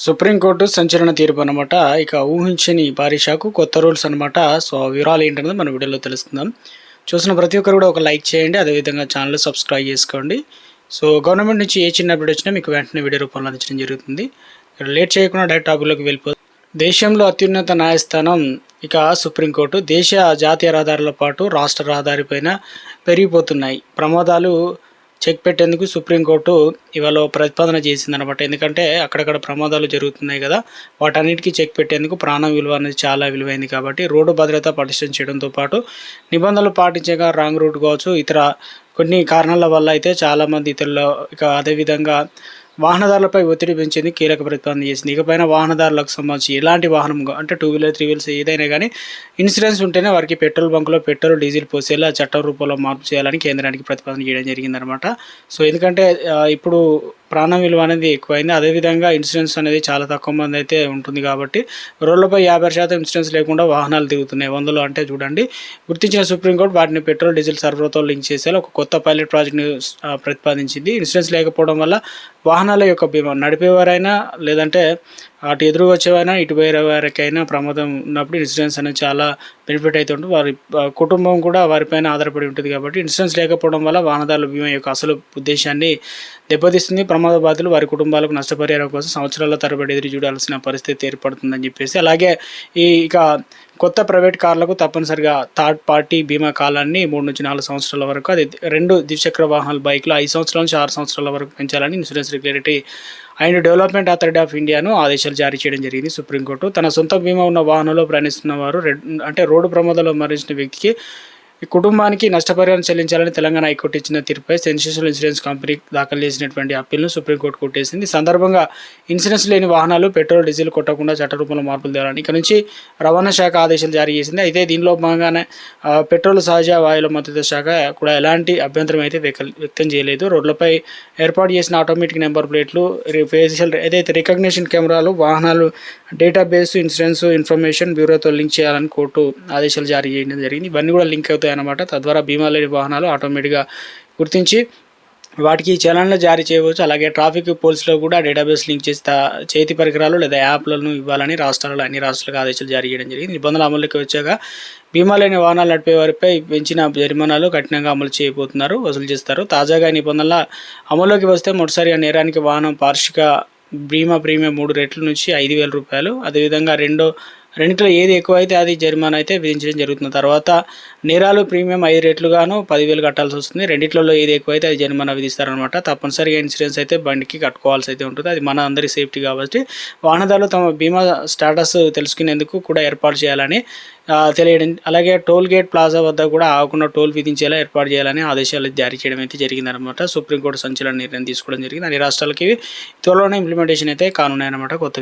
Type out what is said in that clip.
Supreme court సంచలన తీర్పు అనమాట. ఇక ఊహించని భారీ షాకు, కొత్త రూల్స్ అనమాట. సో, ఆ వివరాలు ఏంటన్నది మన వీడియోలో తెలుసుకుందాం. చూసిన ప్రతి ఒక్కరు కూడా ఒక లైక్ చేయండి. అదేవిధంగా ఛానల్ సబ్స్క్రైబ్ చేసుకోండి. సో, గవర్నమెంట్ నుంచి ఏ చిన్న అప్డేట్ వచ్చినా మీకు వెంటనే వీడియో రూపంలో అందించడం జరుగుతుంది. ఇక్కడ లేట్ చేయకుండా డైరెక్ట్ టాపిక్లోకి వెళ్ళిపోతుంది. దేశంలో అత్యున్నత న్యాయస్థానం ఇక సుప్రీంకోర్టు దేశ జాతీయ రహదారుల పాటు రాష్ట్ర రహదారిపైన పెరిగిపోతున్నాయి ప్రమాదాలు చెక్ పెట్టేందుకు సుప్రీంకోర్టు ఇవాళ ప్రతిపాదన చేసిందనమాట. ఎందుకంటే అక్కడక్కడ ప్రమాదాలు జరుగుతున్నాయి కదా, వాటన్నిటికీ చెక్ పెట్టేందుకు ప్రాణం విలువ అనేది చాలా విలువైంది కాబట్టి రోడ్డు భద్రత పటిష్టం చేయడంతో పాటు నిబంధనలు పాటించగా రాంగ్ రూట్ కావచ్చు, ఇతర కొన్ని కారణాల వల్ల అయితే చాలామంది ఇతరులు ఇక అదేవిధంగా వాహనదారులపై ఒత్తిడి పెంచేందుకు కీలక ప్రతిపాదన చేసింది. ఇకపైన వాహనదారులకు సంబంధించి ఎలాంటి వాహనం అంటే 2 వీలర్ 3 వీలర్స్ ఏదైనా కానీ ఇన్సూరెన్స్ ఉంటేనే వారికి పెట్రోల్ బంకులో పెట్రోల్ డీజిల్ పోసేలా చట్టం రూపంలో మార్పు చేయాలని కేంద్రానికి ప్రతిపాదన చేయడం జరిగిందనమాట. సో ఎందుకంటే ఇప్పుడు ప్రాణం విలువ అనేది ఎక్కువైంది. అదేవిధంగా ఇన్సూరెన్స్ అనేది చాలా తక్కువ మంది అయితే ఉంటుంది కాబట్టి రోడ్లపై 50% ఇన్సూరెన్స్ లేకుండా వాహనాలు తిరుగుతున్నాయి. 100లో అంటే చూడండి. గుర్తించిన సుప్రీంకోర్టు వాటిని పెట్రోల్ డీజిల్ సరఫరాతో లింక్ చేసేలా ఒక కొత్త పైలట్ ప్రాజెక్ట్ని ప్రతిపాదించింది. ఇన్సూరెన్స్ లేకపోవడం వల్ల వాహనాల యొక్క బీమా నడిపేవారైనా లేదంటే అటు ఎదురు వచ్చేవారైనా ఇటు పోయే వారికైనా ప్రమాదం ఉన్నప్పుడు ఇన్సూరెన్స్ అనేది చాలా బెనిఫిట్ అయితే ఉంటుంది. వారి కుటుంబం కూడా వారిపైన ఆధారపడి ఉంటుంది కాబట్టి ఇన్సూరెన్స్ లేకపోవడం వల్ల వాహనదారుల బీమా యొక్క అసలు ఉద్దేశాన్ని దెబ్బతీస్తుంది. ప్రమాద బాధితులు వారి కుటుంబాలకు నష్టపరిహారం కోసం సంవత్సరాల తరబడి ఎదురు చూడాల్సిన పరిస్థితి ఏర్పడుతుందని చెప్పేసి, అలాగే ఇక కొత్త ప్రైవేట్ కార్లకు తప్పనిసరిగా థర్డ్ పార్టీ బీమా కాలాన్ని 3 నుంచి 4 సంవత్సరాల వరకు, అది 2 ద్విచక్ర వాహనాల బైక్లు 5 సంవత్సరాల నుంచి 6 సంవత్సరాల వరకు పెంచాలని insurance regulatory and development authority of ఇండియాను ఆదేశాలు జారీ చేయడం జరిగింది. సుప్రీంకోర్టు తన సొంత బీమా ఉన్న వాహనంలో ప్రయాణిస్తున్న వారు రోడ్డు ప్రమాదంలో మరణించిన వ్యక్తికి ఈ కుటుంబానికి నష్టపరిహారం చెల్లించాలని తెలంగాణ హైకోర్టు ఇచ్చిన తీర్పుపై సెన్సేషనల్ ఇన్సూరెన్స్ కంపెనీ దాఖలు చేసినటువంటి అప్పీల్ను సుప్రీంకోర్టు కొట్టేసింది. ఈ సందర్భంగా ఇన్సూరెన్స్ లేని వాహనాలు పెట్రోల్ డీజిల్ కొట్టకుండా చట్టరూపంలో మార్పులు తేవాలని ఇక నుంచి రవాణా శాఖ ఆదేశాలు జారీ చేసింది. అయితే దీనిలో భాగంగానే పెట్రోల్ సహజ వాయువుల మద్దతు శాఖ కూడా ఎలాంటి అభ్యంతరం అయితే వ్యక్తం చేయలేదు. రోడ్లపై ఏర్పాటు చేసిన ఆటోమేటిక్ నెంబర్ ప్లేట్లు, ఫేషియల్ ఏదైతే రికగ్నిషన్ కెమెరాలు, వాహనాలు డేటాబేస్ ఇన్సూరెన్స్ ఇన్ఫర్మేషన్ బ్యూరోతో లింక్ చేయాలని కోర్టు ఆదేశాలు జారీ చేయడం జరిగింది. ఇవన్నీ కూడా లింక్ అవుతాయి అన్నమాట. తద్వారా బీమా లేని వాహనాలు ఆటోమేటిక్గా గుర్తించి వాటికి చలన్లు జారీ చేయవచ్చు. అలాగే ట్రాఫిక్ పోలీసులో కూడా డేటాబేస్ లింక్ చేసి చేతి పరికరాలు లేదా యాప్లను ఇవ్వాలని అన్ని రాష్ట్రాలకు ఆదేశాలు జారీ చేయడం జరిగింది. నిబంధనలు అమలుకి వచ్చాక బీమా లేని వాహనాలు నడిపే వారిపై పెంచిన జరిమానాలు కఠినంగా అమలు చేయబోతున్నారు, వసూలు చేస్తారు. తాజాగా నిబంధనల అమలులోకి వస్తే మొదటిసారిగా నేరానికి వాహనం వార్షిక బీమా ప్రీమియం 3 రెట్ల నుంచి 5,000 రూపాయలు, అదేవిధంగా రెండిట్లో ఏది ఎక్కువ అయితే అది జరిమానా అయితే విధించడం జరుగుతుంది. తర్వాత నేరాలు ప్రీమియం 5 రెట్లుగాను 10,000 కట్టాల్సి వస్తుంది. రెండిట్లలో ఏది ఎక్కువ అయితే అది జరిమానా విధిస్తారనమాట. తప్పనిసరిగా ఇన్సూరెన్స్ అయితే బండికి కట్టుకోవాల్సి అయితే ఉంటుంది. అది మన అందరి సేఫ్టీ కాబట్టి వాహనదారులు తమ బీమా స్టేటస్ తెలుసుకునేందుకు కూడా ఏర్పాటు చేయాలని తెలియడం, అలాగే టోల్ గేట్ ప్లాజా వద్ద కూడా ఆగకుండా టోల్ విధించేలా ఏర్పాటు చేయాలని ఆదేశాలు జారీ చేయడం అయితే జరిగిందనమాట. సుప్రీంకోర్టు సంచలన నిర్ణయం తీసుకోవడం జరిగింది. అన్ని రాష్ట్రాలకి త్వరలోనే ఇంప్లిమెంటేషన్ అయితే కానున్నాయన్నమాట కొత్త